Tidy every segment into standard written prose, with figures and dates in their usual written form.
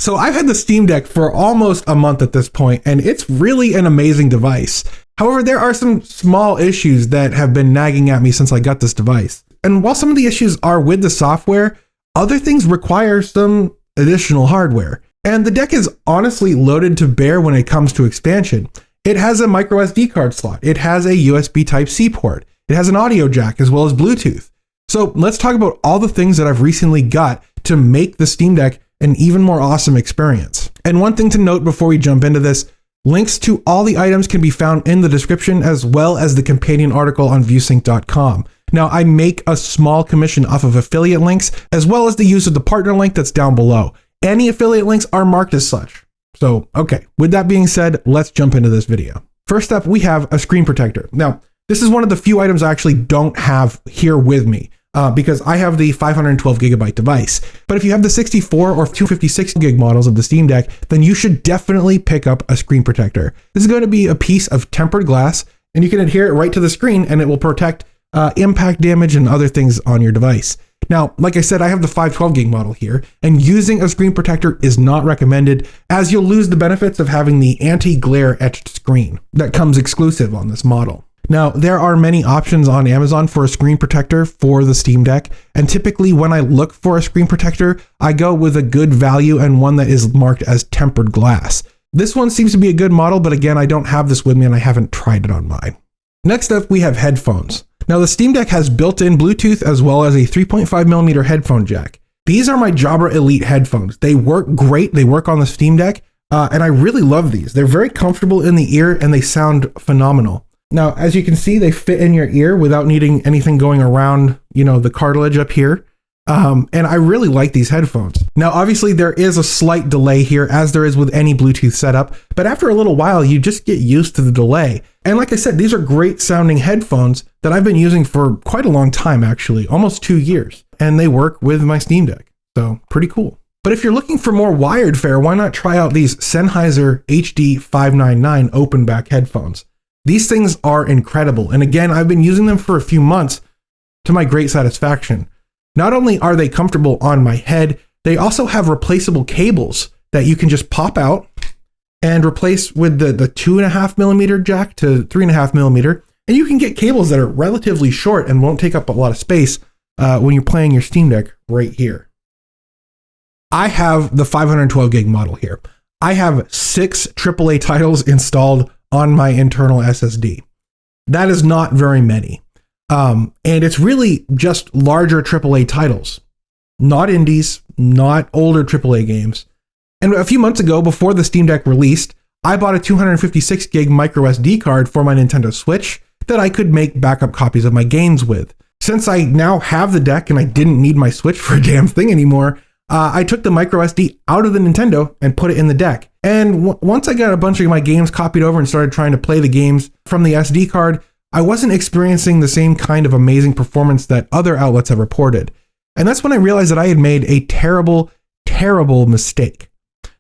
So I've had the Steam Deck for almost a month at this point, and it's really an amazing device. However, there are some small issues that have been nagging at me since I got this device. And while some of the issues are with the software, other things require some additional hardware. And the deck is honestly loaded to bear when it comes to expansion. It has a microSD card slot. It has a USB Type-C port. It has an audio jack as well as Bluetooth. So let's talk about all the things that I've recently got to make the Steam Deck an even more awesome experience. And one thing to note before we jump into this, links to all the items can be found in the description as well as the companion article on viewsync.com. Now, I make a small commission off of affiliate links as well as the use of the partner link that's down below. Any affiliate links are marked as such. So, okay, with that being said, let's jump into this video. First up, we have a screen protector. Now, this is one of the few items I actually don't have here with me. Because I have the 512 gigabyte device. But if you have the 64 or 256 gig models of the Steam Deck, then you should definitely pick up a screen protector. This is going to be a piece of tempered glass, and you can adhere it right to the screen, and it will protect impact damage and other things on your device. Now, like I said, I have the 512 gig model here, and using a screen protector is not recommended, as you'll lose the benefits of having the anti-glare etched screen that comes exclusive on this model. Now, there are many options on Amazon for a screen protector for the Steam Deck, and typically when I look for a screen protector, I go with a good value and one that is marked as tempered glass. This one seems to be a good model, but again, I don't have this with me and I haven't tried it on mine. Next up, we have headphones. Now, the Steam Deck has built-in Bluetooth as well as a 3.5mm headphone jack. These are my Jabra Elite headphones. They work great. They work on the Steam Deck, and I really love these. They're very comfortable in the ear and they sound phenomenal. Now, as you can see, they fit in your ear without needing anything going around, the cartilage up here. And I really like these headphones. Now, obviously, there is a slight delay here, as there is with any Bluetooth setup, but after a little while, you just get used to the delay. And like I said, these are great sounding headphones that I've been using for quite a long time, actually, almost 2 years. And they work with my Steam Deck. So pretty cool. But if you're looking for more wired fare, why not try out these Sennheiser HD 599 open back headphones? These things are incredible. And again, I've been using them for a few months to my great satisfaction. Not only are they comfortable on my head, they also have replaceable cables that you can just pop out and replace with the 2.5mm jack to 3.5mm. And you can get cables that are relatively short and won't take up a lot of space when you're playing your Steam Deck right here. I have the 512 gig model here. I have 6 AAA titles installed on my internal SSD. That is not very many. And it's really just larger AAA titles, not indies, not older AAA games. And a few months ago, before the Steam Deck released, I bought a 256 gig microSD card for my Nintendo Switch that I could make backup copies of my games with. Since I now have the deck and I didn't need my Switch for a damn thing anymore, I took the microSD out of the Nintendo and put it in the deck. And once I got a bunch of my games copied over and started trying to play the games from the SD card, I wasn't experiencing the same kind of amazing performance that other outlets have reported. And that's when I realized that I had made a terrible, terrible mistake.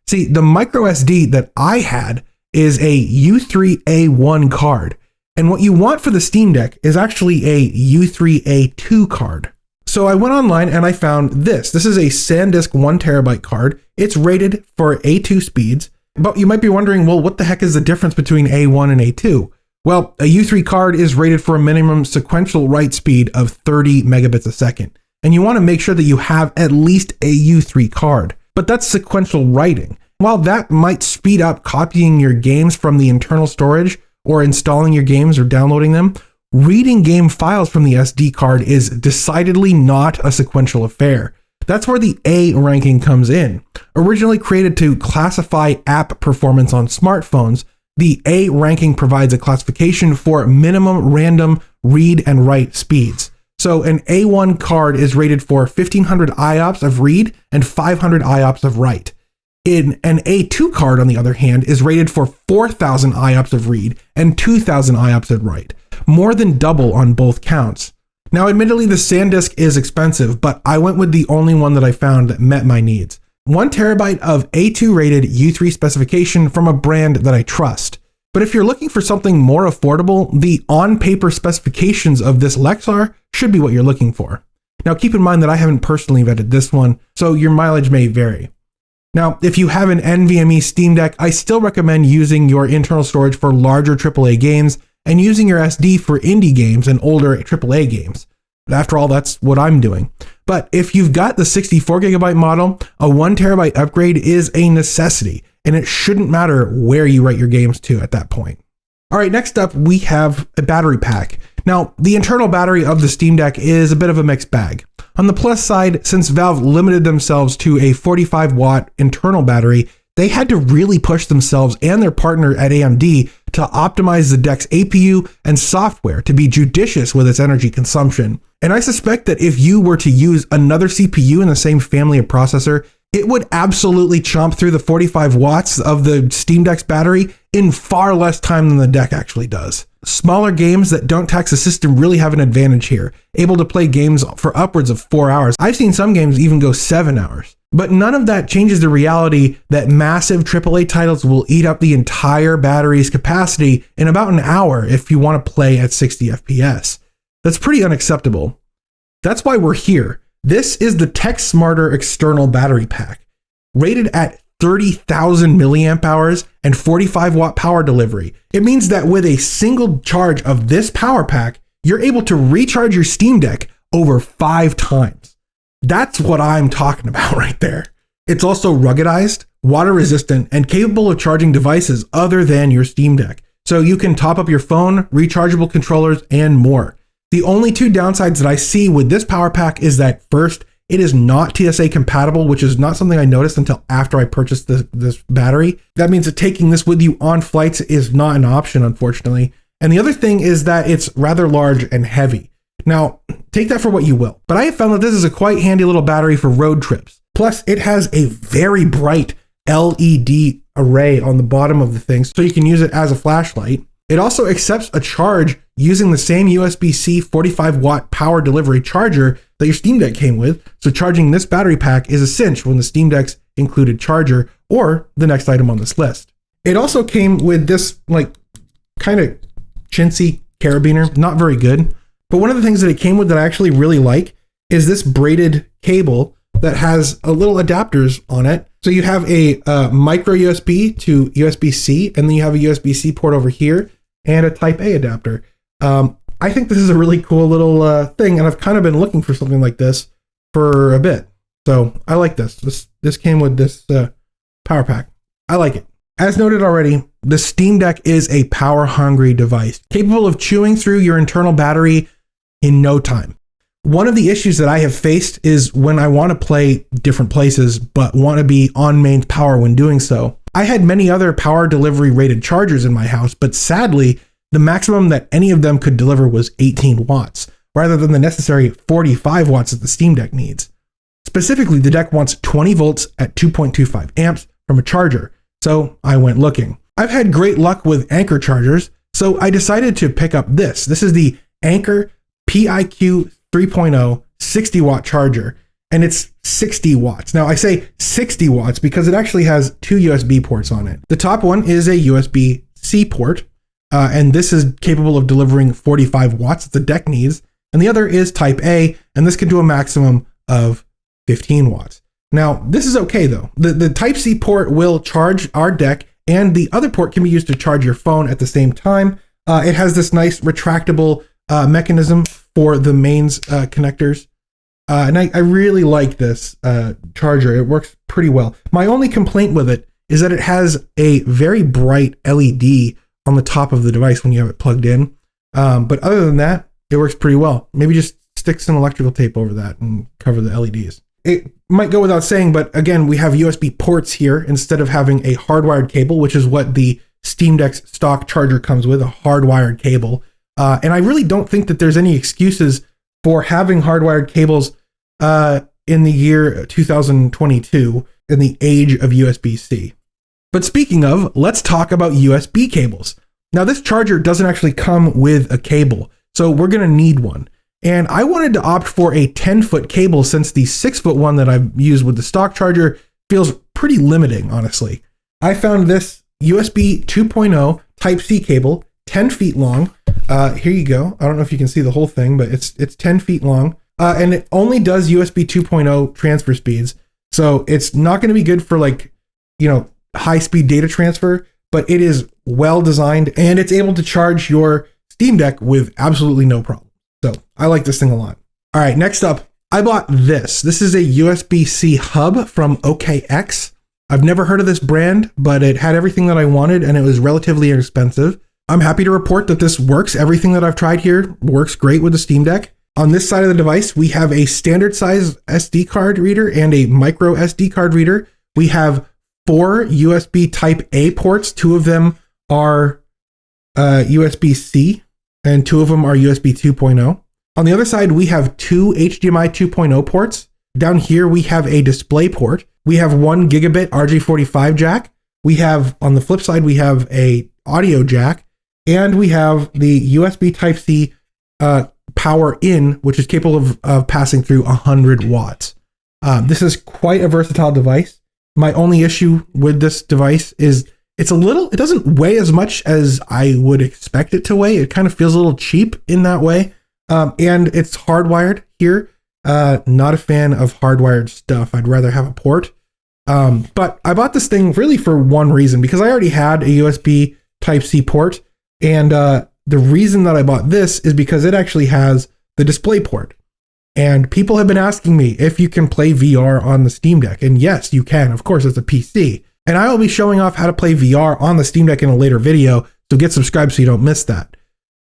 See, the microSD that I had is a U3A1 card. And what you want for the Steam Deck is actually a U3A2 card. So I went online and I found this. This is a SanDisk 1TB card. It's rated for A2 speeds, but you might be wondering, well, what the heck is the difference between A1 and A2? Well, a U3 card is rated for a minimum sequential write speed of 30 megabits a second. And you want to make sure that you have at least a U3 card, but that's sequential writing. While that might speed up copying your games from the internal storage or installing your games or downloading them, reading game files from the SD card is decidedly not a sequential affair. That's where the A ranking comes in. Originally created to classify app performance on smartphones, the A ranking provides a classification for minimum random read and write speeds. So an A1 card is rated for 1500 IOPS of read and 500 IOPS of write. An A2 card, on the other hand, is rated for 4000 IOPS of read and 2000 IOPS of write. More than double on both counts. Now, admittedly, the SanDisk is expensive, but I went with the only one that I found that met my needs. 1 terabyte of A2 rated U3 specification from a brand that I trust. But if you're looking for something more affordable, the on-paper specifications of this Lexar should be what you're looking for. Now, keep in mind that I haven't personally vetted this one, so your mileage may vary. Now, if you have an NVMe Steam Deck, I still recommend using your internal storage for larger AAA games and using your SD for indie games and older AAA games. But after all, that's what I'm doing. But if you've got the 64GB model, a 1TB upgrade is a necessity, and it shouldn't matter where you write your games to at that point. All right, next up, we have a battery pack. Now, the internal battery of the Steam Deck is a bit of a mixed bag. On the plus side, since Valve limited themselves to a 45-watt internal battery, they had to really push themselves and their partner at AMD to optimize the deck's APU and software to be judicious with its energy consumption. And I suspect that if you were to use another CPU in the same family of processor, it would absolutely chomp through the 45 watts of the Steam Deck's battery in far less time than the deck actually does. Smaller games that don't tax the system really have an advantage here, able to play games for upwards of 4 hours. I've seen some games even go 7 hours. But none of that changes the reality that massive AAA titles will eat up the entire battery's capacity in about an hour if you want to play at 60 FPS. That's pretty unacceptable. That's why we're here. This is the Tech Smarter external battery pack, rated at 30,000 milliamp hours and 45 watt power delivery. It means that with a single charge of this power pack, you're able to recharge your Steam Deck over 5 times. That's what I'm talking about right there. It's also ruggedized, water resistant, and capable of charging devices other than your Steam Deck. So you can top up your phone, rechargeable controllers, and more. The only 2 downsides that I see with this power pack is that first, it is not TSA compatible, which is not something I noticed until after I purchased this battery. That means that taking this with you on flights is not an option, unfortunately. And the other thing is that it's rather large and heavy. Now, take that for what you will, but I have found that this is a quite handy little battery for road trips. Plus, it has a very bright LED array on the bottom of the thing, so you can use it as a flashlight. It also accepts a charge using the same USB-C 45 watt power delivery charger that your Steam Deck came with, so charging this battery pack is a cinch when the Steam Deck's included charger or the next item on this list. It also came with this kind of chintzy carabiner, not very good. But one of the things that it came with that I actually really like is this braided cable that has a little adapters on it. So you have a micro USB to USB-C, and then you have a USB-C port over here and a Type A adapter. I think this is a really cool little thing, and I've kind of been looking for something like this for a bit. So I like this. This came with this power pack. I like it. As noted already, the Steam Deck is a power-hungry device, capable of chewing through your internal battery in no time. One of the issues that I have faced is when I want to play different places, but want to be on mains power when doing so. I had many other power delivery rated chargers in my house, but sadly, the maximum that any of them could deliver was 18 watts, rather than the necessary 45 watts that the Steam Deck needs. Specifically, the deck wants 20 volts at 2.25 amps from a charger, so I went looking. I've had great luck with Anker chargers, so I decided to pick up this. This is the Anker PIQ 3.0 60 watt charger, and it's 60 watts. Now I say 60 watts because it actually has 2 USB ports on it. The top one is a USB-C port, and this is capable of delivering 45 watts that the deck needs. And the other is Type A, and this can do a maximum of 15 watts. Now, this is okay though. The Type-C port will charge our deck, and the other port can be used to charge your phone at the same time. It has this nice retractable mechanism for the mains connectors. And I really like this charger. It works pretty well. My only complaint with it is that it has a very bright LED on the top of the device when you have it plugged in. But other than that, it works pretty well. Maybe just stick some electrical tape over that and cover the LEDs. It might go without saying, but again, we have USB ports here instead of having a hardwired cable, which is what the Steam Deck's stock charger comes with, a hardwired cable. And I really don't think that there's any excuses for having hardwired cables in the year 2022 in the age of USB-C. But speaking of, let's talk about USB cables. Now, this charger doesn't actually come with a cable, so we're going to need one. And I wanted to opt for a 10-foot cable since the 6-foot one that I've used with the stock charger feels pretty limiting, honestly. I found this USB 2.0 Type-C cable, 10 feet long. Here you go. I don't know if you can see the whole thing, but it's 10 feet long. And it only does USB 2.0 transfer speeds. So it's not going to be good for like, high speed data transfer, but it is well designed and it's able to charge your Steam Deck with absolutely no problem. So I like this thing a lot. All right, next up, I bought this. This is a USB-C hub from OKX. I've never heard of this brand, but it had everything that I wanted and it was relatively inexpensive. I'm happy to report that this works. Everything that I've tried here works great with the Steam Deck. On this side of the device, we have a standard size SD card reader and a micro SD card reader. We have 4 USB Type A ports. 2 of them are USB-C and 2 of them are USB 2.0. On the other side, we have 2 HDMI 2.0 ports. Down here, we have a display port. We have 1 gigabit RJ45 jack. We have, on the flip side, we have a audio jack, and we have the USB Type-C power in, which is capable of passing through 100 watts. This is quite a versatile device. My only issue with this device is it doesn't weigh as much as I would expect it to weigh. It kind of feels a little cheap in that way. And it's hardwired here. Not a fan of hardwired stuff. I'd rather have a port. But I bought this thing really for one reason, because I already had a USB Type-C port. And the reason that I bought this is because it actually has the display port. And people have been asking me if you can play VR on the Steam Deck. And yes, you can. Of course, it's a PC. And I will be showing off how to play VR on the Steam Deck in a later video. So get subscribed so you don't miss that.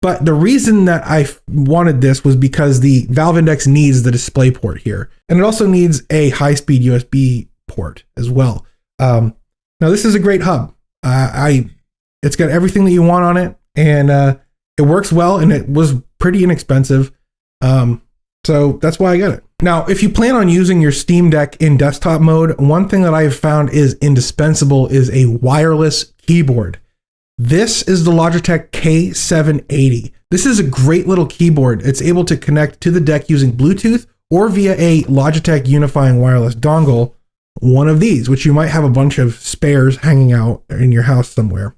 But the reason that I wanted this was because the Valve Index needs the display port here. And it also needs a high-speed USB port as well. Now, this is a great hub. It's got everything that you want on it. And it works well, and it was pretty inexpensive. So that's why I got it. Now, if you plan on using your Steam Deck in desktop mode, one thing that I've found is indispensable is a wireless keyboard. This is the Logitech K780. This is a great little keyboard. It's able to connect to the deck using Bluetooth or via a Logitech unifying wireless dongle, one of these, which you might have a bunch of spares hanging out in your house somewhere.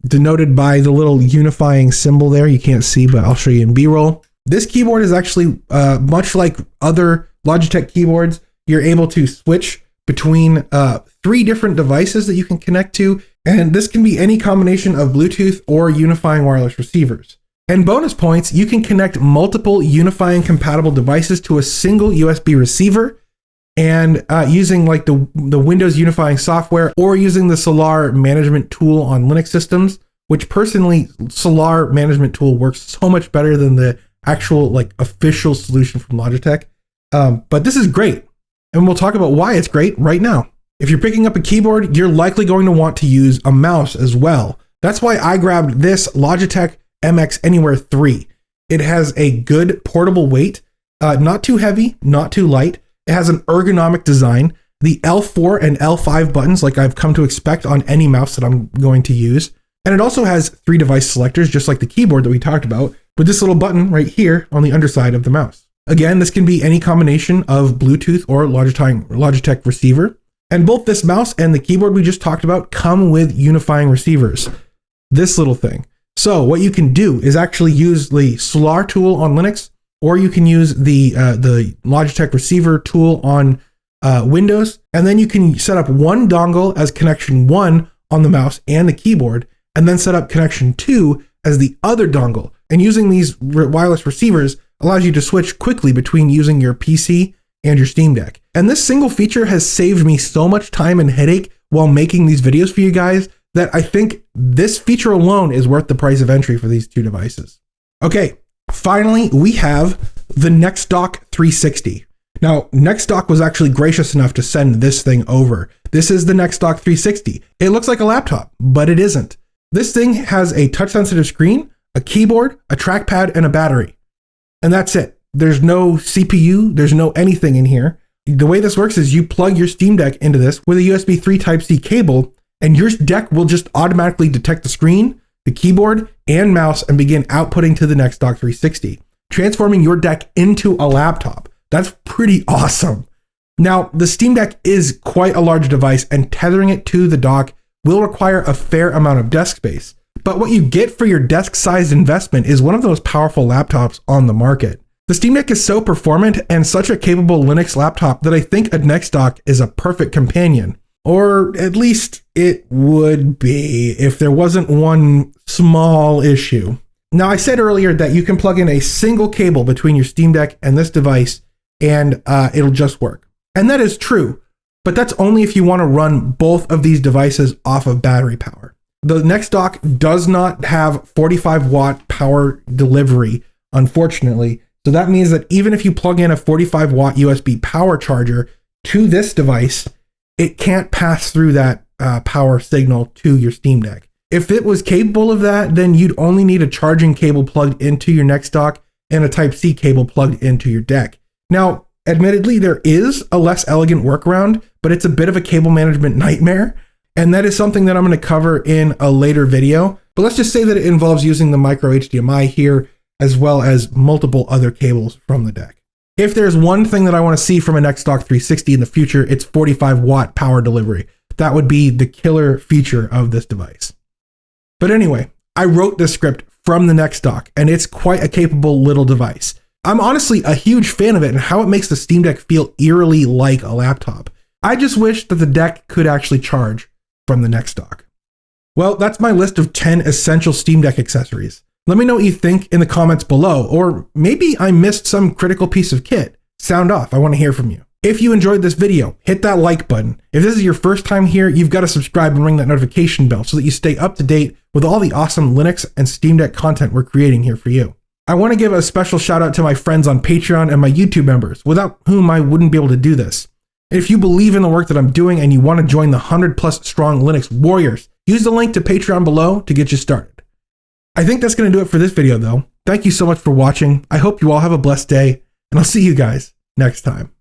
Denoted by the little unifying symbol there. You can't see, but I'll show you in B-roll. This keyboard is actually much like other Logitech keyboards. You're able to switch between 3 different devices that you can connect to, and this can be any combination of Bluetooth or unifying wireless receivers. And bonus points, you can connect multiple unifying compatible devices to a single USB receiver, and using like the Windows unifying software or using the Solar management tool on Linux systems, which personally, Solar management tool works so much better than the actual like official solution from Logitech. But this is great. And we'll talk about why it's great right now. If you're picking up a keyboard, you're likely going to want to use a mouse as well. That's why I grabbed this Logitech MX Anywhere 3. It has a good portable weight, not too heavy, not too light. It has an ergonomic design. The L4 and L5 buttons, like I've come to expect on any mouse that I'm going to use. And it also has 3 device selectors, just like the keyboard that we talked about, with this little button right here on the underside of the mouse. Again, this can be any combination of Bluetooth or Logitech receiver. And both this mouse and the keyboard we just talked about come with unifying receivers. This little thing. So what you can do is actually use the Solar tool on Linux, or you can use the Logitech receiver tool on Windows, and then you can set up one dongle as connection 1 on the mouse and the keyboard, and then set up connection 2 as the other dongle. And using these wireless receivers allows you to switch quickly between using your PC and your Steam Deck. And this single feature has saved me so much time and headache while making these videos for you guys that I think this feature alone is worth the price of entry for these 2 devices. Okay, finally, we have the NexDock 360. Now, NexDock was actually gracious enough to send this thing over. This is the NexDock 360. It looks like a laptop, but it isn't. This thing has a touch-sensitive screen, a keyboard, a trackpad, and a battery. And that's it. There's no CPU, there's no anything in here. The way this works is you plug your Steam Deck into this with a USB 3 Type-C cable, and your deck will just automatically detect the screen, the keyboard, and mouse and begin outputting to the NexDock 360, transforming your deck into a laptop. That's pretty awesome. Now, the Steam Deck is quite a large device, and tethering it to the dock will require a fair amount of desk space. But what you get for your desk-sized investment is one of the most powerful laptops on the market. The Steam Deck is so performant and such a capable Linux laptop that I think a NexDock is a perfect companion. Or at least it would be if there wasn't one small issue. Now, I said earlier that you can plug in a single cable between your Steam Deck and this device and it'll just work. And that is true, but that's only if you want to run both of these devices off of battery power. The NexDock does not have 45-watt power delivery, unfortunately. So that means that even if you plug in a 45-watt USB power charger to this device, it can't pass through that power signal to your Steam Deck. If it was capable of that, then you'd only need a charging cable plugged into your NexDock and a Type-C cable plugged into your deck. Now, admittedly, there is a less elegant workaround, but it's a bit of a cable management nightmare. And that is something that I'm going to cover in a later video. But let's just say that it involves using the micro HDMI here, as well as multiple other cables from the deck. If there's one thing that I want to see from a NexDock 360 in the future, it's 45-watt power delivery. That would be the killer feature of this device. But anyway, I wrote this script from the NexDock, and it's quite a capable little device. I'm honestly a huge fan of it and how it makes the Steam Deck feel eerily like a laptop. I just wish that the deck could actually charge from the NexDock. Well, that's my list of 10 essential Steam Deck accessories. Let me know what you think in the comments below, or maybe I missed some critical piece of kit. Sound off, I want to hear from you. If you enjoyed this video, hit that like button. If this is your first time here, you've got to subscribe and ring that notification bell so that you stay up to date with all the awesome Linux and Steam Deck content we're creating here for you. I want to give a special shout out to my friends on Patreon and my YouTube members, without whom I wouldn't be able to do this. If you believe in the work that I'm doing and you want to join the 100+ strong Linux warriors, use the link to Patreon below to get you started. I think that's going to do it for this video though. Thank you so much for watching. I hope you all have a blessed day, and I'll see you guys next time.